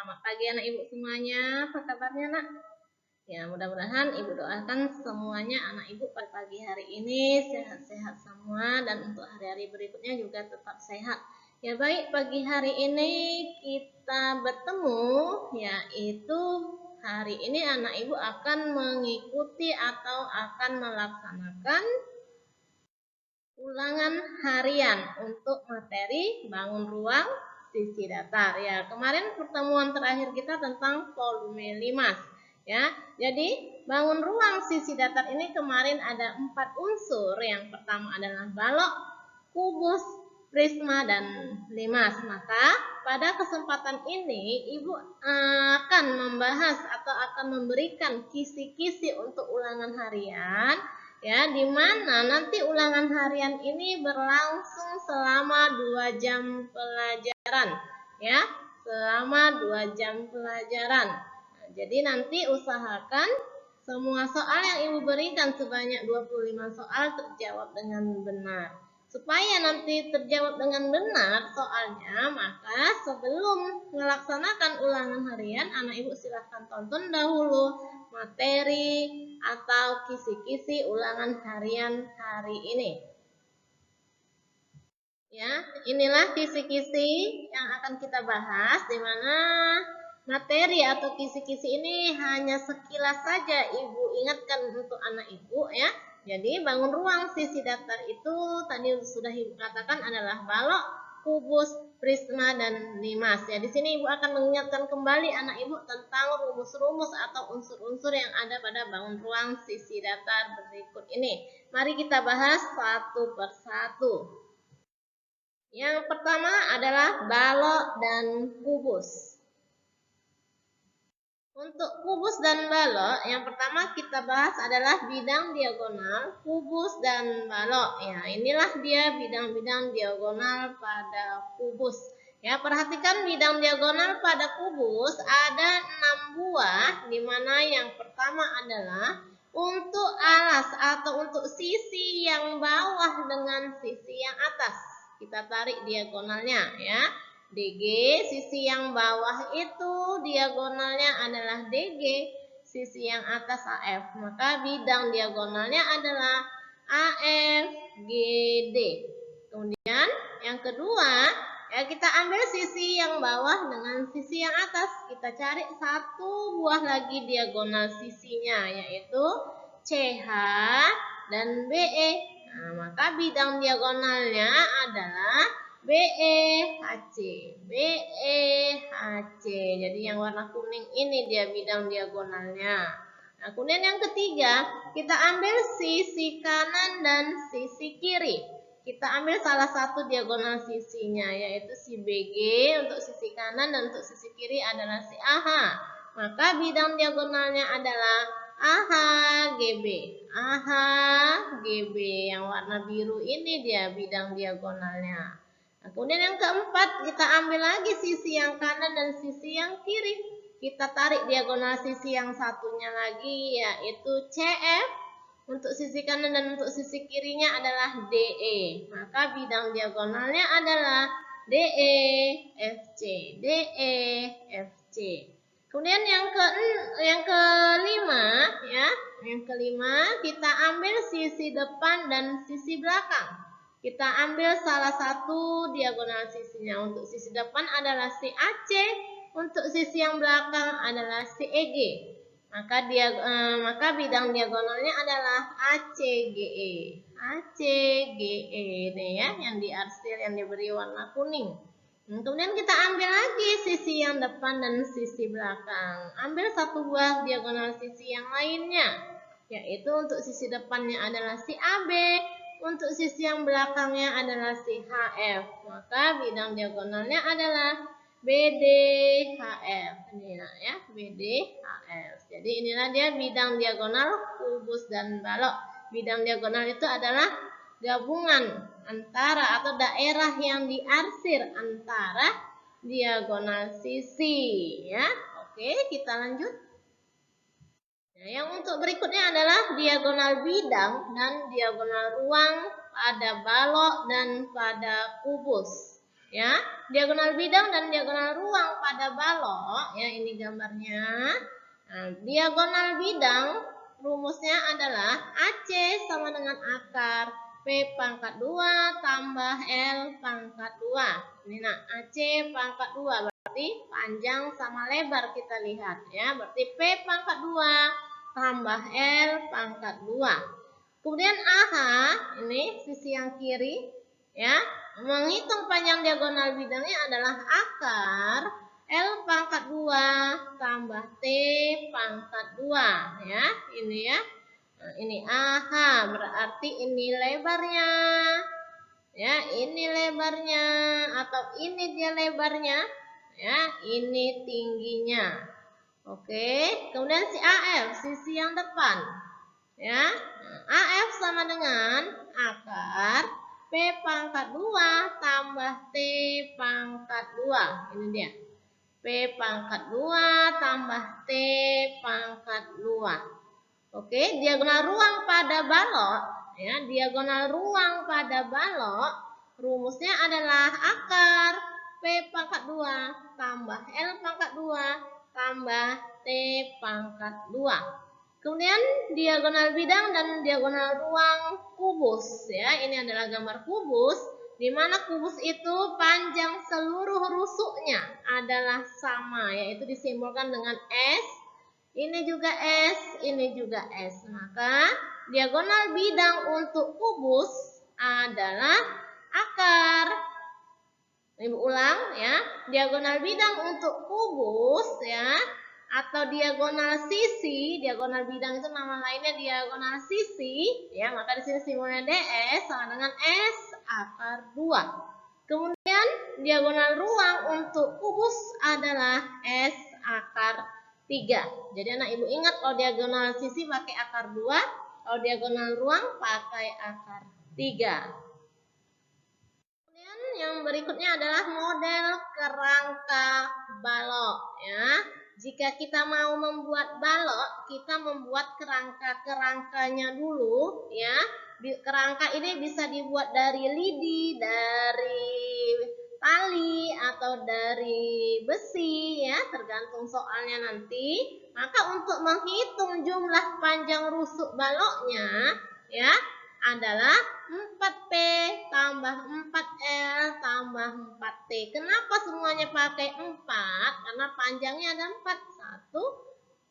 Selamat pagi anak ibu semuanya, apa kabarnya nak? Ya mudah-mudahan ibu doakan semuanya anak ibu pada pagi hari ini sehat-sehat semua dan untuk hari-hari berikutnya juga tetap sehat. Ya baik, pagi hari ini kita bertemu, yaitu hari ini anak ibu akan mengikuti atau akan melaksanakan ulangan harian untuk materi bangun ruang sisi datar. Ya, kemarin pertemuan terakhir kita tentang volume 5. Ya, jadi bangun ruang sisi datar ini kemarin ada 4 unsur. Yang pertama adalah balok, kubus, prisma, dan limas. Maka pada kesempatan ini ibu akan membahas atau akan memberikan kisi-kisi untuk ulangan harian. Ya, di mana nanti ulangan harian ini berlangsung selama 2 jam pelajaran, ya, selama 2 jam pelajaran. Nah, jadi nanti usahakan semua soal yang ibu berikan sebanyak 25 soal terjawab dengan benar. Supaya nanti terjawab dengan benar soalnya, maka sebelum melaksanakan ulangan harian, anak ibu silahkan tonton dahulu materi atau kisi-kisi ulangan harian hari ini. Ya, inilah kisi-kisi yang akan kita bahas, di mana materi atau kisi-kisi ini hanya sekilas saja ibu ingatkan untuk anak ibu, ya. Jadi bangun ruang sisi datar itu tadi sudah ibu katakan adalah balok, kubus, prisma, dan limas. Ya, di sini ibu akan mengingatkan kembali anak ibu tentang rumus-rumus atau unsur-unsur yang ada pada bangun ruang sisi datar berikut ini. Mari kita bahas satu persatu. Yang pertama adalah balok dan kubus. Untuk kubus dan balok, yang pertama kita bahas adalah bidang diagonal, kubus dan balok. Ya, inilah dia bidang-bidang diagonal pada kubus. Ya, perhatikan bidang diagonal pada kubus ada 6 buah, di mana yang pertama adalah untuk alas atau untuk sisi yang bawah dengan sisi yang atas. Kita tarik diagonalnya, ya. DG, sisi yang bawah itu diagonalnya adalah DG, sisi yang atas AF. Maka bidang diagonalnya adalah AFGD. Kemudian yang kedua, ya kita ambil sisi yang bawah dengan sisi yang atas. Kita cari satu buah lagi diagonal sisinya, yaitu CH dan BE. Nah, maka bidang diagonalnya adalah BEHC. BEHC. Jadi yang warna kuning ini dia bidang diagonalnya. Nah, kemudian yang ketiga, kita ambil sisi kanan dan sisi kiri. Kita ambil salah satu diagonal sisinya, yaitu si BG untuk sisi kanan dan untuk sisi kiri adalah si AH. Maka bidang diagonalnya adalah AHGB. AHGB yang warna biru ini dia bidang diagonalnya. Nah, kemudian yang keempat, kita ambil lagi sisi yang kanan dan sisi yang kiri. Kita tarik diagonal sisi yang satunya lagi, yaitu CF. Untuk sisi kanan dan untuk sisi kirinya adalah DE. Maka bidang diagonalnya adalah DEFC. DEFC. Kemudian yang kelima, ya, yang kelima kita ambil sisi depan dan sisi belakang. Kita ambil salah satu diagonal sisinya. Untuk sisi depan adalah si AC, untuk sisi yang belakang adalah si EG. Maka bidang diagonalnya adalah ACGE. ACGE ini ya, yang diarsir, yang diberi warna kuning. Kemudian kita ambil lagi sisi yang depan dan sisi belakang. Ambil satu buah diagonal sisi yang lainnya, yaitu untuk sisi depannya adalah si AB, untuk sisi yang belakangnya adalah si HF. Maka bidang diagonalnya adalah BDHF. Inilah ya, BDHF. Jadi inilah dia bidang diagonal kubus dan balok. Bidang diagonal itu adalah gabungan antara atau daerah yang diarsir antara diagonal sisi, ya. Oke, kita lanjut. Nah, yang untuk berikutnya adalah diagonal bidang dan diagonal ruang pada balok dan pada kubus. ya. Diagonal bidang dan diagonal ruang pada balok, ya ini gambarnya. Nah, diagonal bidang rumusnya adalah AC sama dengan akar P pangkat 2 tambah L pangkat 2. Ini nah, AC pangkat 2 berarti panjang sama lebar kita lihat ya. Berarti P pangkat 2 tambah L pangkat 2. Kemudian AH ini sisi yang kiri ya. Menghitung panjang diagonal bidangnya adalah akar L pangkat 2 tambah T pangkat 2 ya. Ini ya. Nah, ini AH berarti ini lebarnya. Ya, ini lebarnya atau ini dia lebarnya. Ya, ini tingginya. Oke, kemudian si AF sisi yang depan. Ya, AF sama dengan akar P pangkat 2 tambah T pangkat 2. Ini dia. P pangkat 2 tambah T pangkat 2. Oke, diagonal ruang pada balok. Ya, diagonal ruang pada balok. Rumusnya adalah akar P pangkat 2 tambah L pangkat 2 tambah T pangkat 2. Kemudian diagonal bidang dan diagonal ruang kubus ya. Ini adalah gambar kubus di mana kubus itu panjang seluruh rusuknya adalah sama yaitu disimbolkan dengan S. Ini juga S, ini juga S. Maka diagonal bidang untuk kubus adalah akar. Ibu ulang ya. Diagonal bidang untuk kubus ya atau diagonal sisi, diagonal bidang itu nama lainnya diagonal sisi, ya maka di sini simbolnya DS sama dengan S akar 2. Kemudian diagonal ruang untuk kubus adalah S akar 3. Jadi anak ibu ingat kalau diagonal sisi pakai akar 2, kalau diagonal ruang pakai akar 3. Kemudian yang berikutnya adalah model kerangka balok ya. Jika kita mau membuat balok, kita membuat kerangka-kerangkanya dulu ya. Kerangka ini bisa dibuat dari lidi, dari tali atau dari besi ya, tergantung soalnya nanti. Maka untuk menghitung jumlah panjang rusuk baloknya ya adalah 4P tambah 4L tambah 4T. Kenapa semuanya pakai 4? Karena panjangnya ada 4. 1,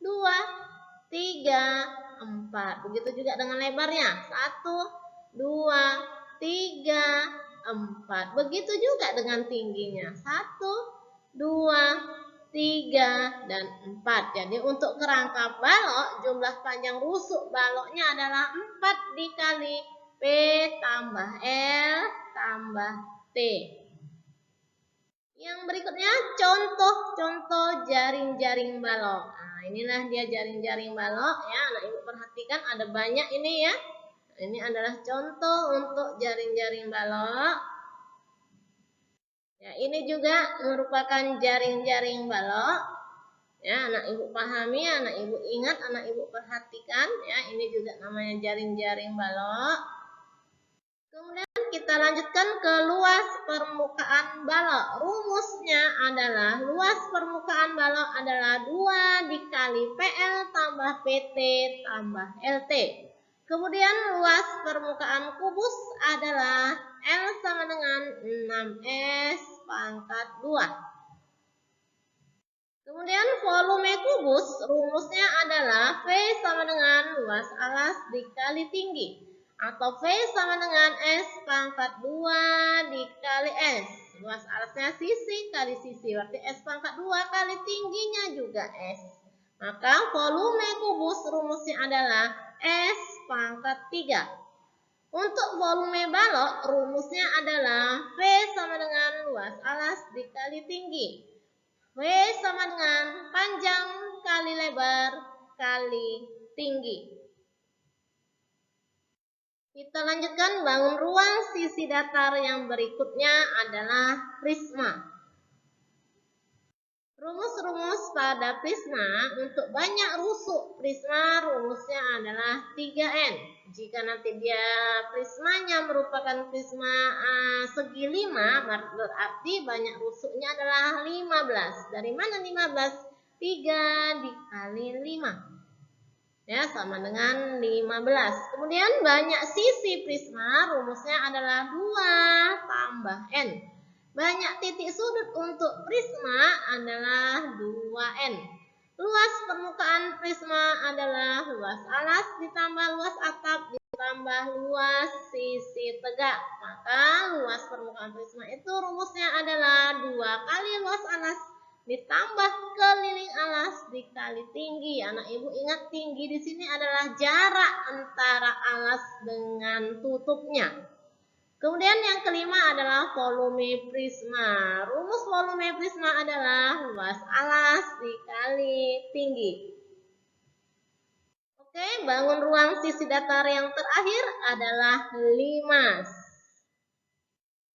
2, 3, 4. Begitu juga dengan lebarnya. 1, 2, 3, 4. Begitu juga dengan tingginya. 1, 2, 3, dan 4. Jadi untuk kerangka balok, jumlah panjang rusuk baloknya adalah 4 dikali P tambah L tambah T. Yang berikutnya contoh-contoh jaring-jaring balok. Nah, inilah dia jaring-jaring balok ya. Anak ibu perhatikan ada banyak ini ya. Ini adalah contoh untuk jaring-jaring balok. Ya, ini juga merupakan jaring-jaring balok. Ya, anak ibu pahami, anak ibu ingat, anak ibu perhatikan ya. Ini juga namanya jaring-jaring balok. Kemudian kita lanjutkan ke luas permukaan balok. Rumusnya adalah luas permukaan balok adalah 2 dikali PL tambah PT tambah LT. Kemudian luas permukaan kubus adalah L sama dengan 6S pangkat 2. Kemudian volume kubus rumusnya adalah V sama dengan luas alas dikali tinggi. Atau V sama dengan S pangkat 2 dikali S. Luas alasnya sisi kali sisi. Berarti S pangkat 2 kali tingginya juga S. Maka volume kubus rumusnya adalah S pangkat 3. Untuk volume balok rumusnya adalah V sama dengan luas alas dikali tinggi. V sama dengan panjang kali lebar kali tinggi. Kita lanjutkan bangun ruang sisi datar yang berikutnya adalah prisma. Rumus-rumus pada prisma untuk banyak rusuk prisma rumusnya adalah 3N. Jika nanti dia prismanya merupakan prisma segi 5, berarti banyak rusuknya adalah 15. Dari mana 15? 3 dikali 5. Ya, sama dengan 15. Kemudian banyak sisi prisma rumusnya adalah 2 tambah N. Banyak titik sudut untuk prisma adalah 2N. Luas permukaan prisma adalah luas alas ditambah luas atap ditambah luas sisi tegak. Maka luas permukaan prisma itu rumusnya adalah 2 kali luas alas ditambah keliling alas dikali tinggi. Anak ibu ingat tinggi di sini adalah jarak antara alas dengan tutupnya. Kemudian yang kelima adalah volume prisma. Rumus volume prisma adalah luas alas dikali tinggi. Oke, bangun ruang sisi datar yang terakhir adalah limas.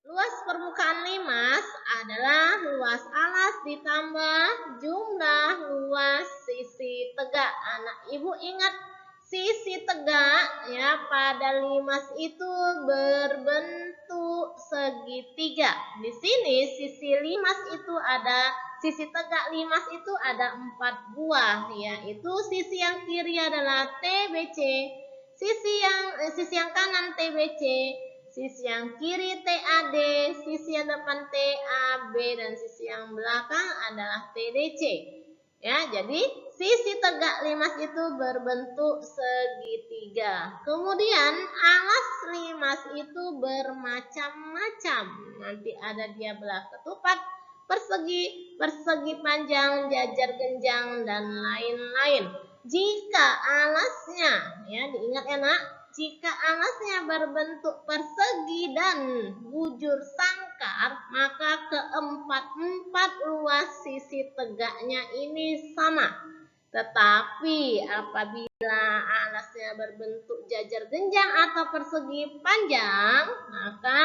Luas permukaan limas adalah luas alas ditambah jumlah luas sisi tegak. Anak ibu ingat sisi tegak ya pada limas itu berbentuk segitiga. Di sini sisi limas itu ada sisi tegak limas itu ada 4 buah, yaitu sisi yang kiri adalah TBC, sisi yang kanan TBC, sisi yang kiri TAD, sisi yang depan TAB, dan sisi yang belakang adalah TDC. Ya, jadi sisi tegak limas itu berbentuk segitiga. Kemudian alas limas itu bermacam-macam. Nanti ada dia belah ketupat, persegi, persegi panjang, jajar genjang, dan lain-lain. Jika alasnya, ya diingat ya nak, jika alasnya berbentuk persegi dan bujur sangkar, maka keempat-empat luas sisi tegaknya ini sama. Tetapi apabila alasnya berbentuk jajar genjang atau persegi panjang, maka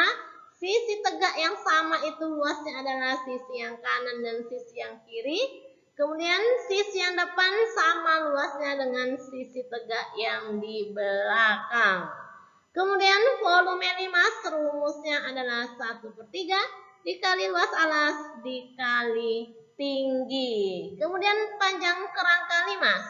sisi tegak yang sama itu luasnya adalah sisi yang kanan dan sisi yang kiri. Kemudian sisi yang depan sama luasnya dengan sisi tegak yang di belakang. Kemudian volume limas rumusnya adalah 1/3 dikali luas alas dikali tinggi. Kemudian panjang kerangka limas.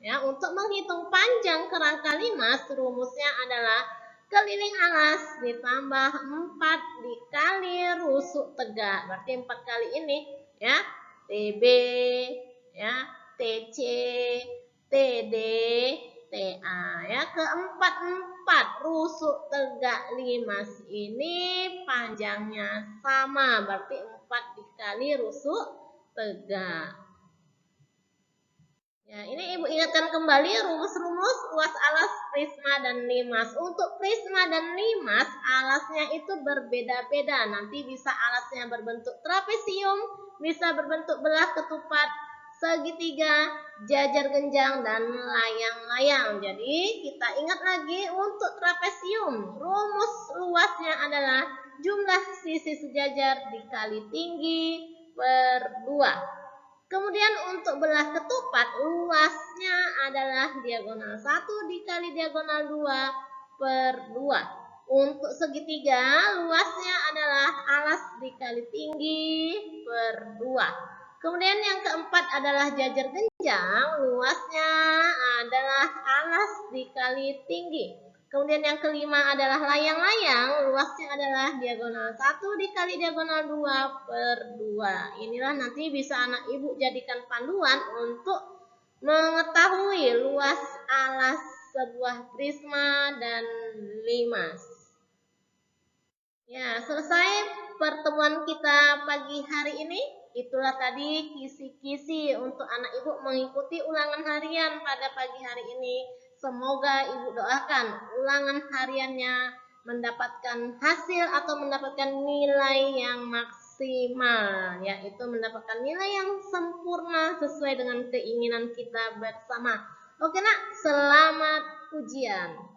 Ya, untuk menghitung panjang kerangka limas rumusnya adalah keliling alas ditambah 4 dikali rusuk tegak. Berarti 4 kali ini ya. TB, ya, TC, TD, TA, ya, keempat rusuk tegak limas ini panjangnya sama, berarti 4 dikali rusuk tegak. Ya, ini ibu ingatkan kembali rumus-rumus luas alas prisma dan limas. Untuk prisma dan limas alasnya itu berbeda-beda. Nanti bisa alasnya berbentuk trapesium, bisa berbentuk belah ketupat, segitiga, jajar genjang, dan layang-layang. Jadi kita ingat lagi untuk trapesium, rumus luasnya adalah jumlah sisi sejajar dikali tinggi per 2. Kemudian untuk belah ketupat luasnya adalah diagonal 1 dikali diagonal 2 per 2. Untuk segitiga luasnya adalah alas dikali tinggi per 2. Kemudian yang keempat adalah jajar genjang, luasnya adalah alas dikali tinggi. Kemudian yang kelima adalah layang-layang, luasnya adalah diagonal 1 dikali diagonal 2 per 2. Inilah nanti bisa anak ibu jadikan panduan untuk mengetahui luas alas sebuah prisma dan limas. Ya, selesai pertemuan kita pagi hari ini. Itulah tadi kisi-kisi untuk anak ibu mengikuti ulangan harian pada pagi hari ini. Semoga ibu doakan ulangan hariannya mendapatkan hasil atau mendapatkan nilai yang maksimal, yaitu mendapatkan nilai yang sempurna sesuai dengan keinginan kita bersama. Oke nak, selamat ujian.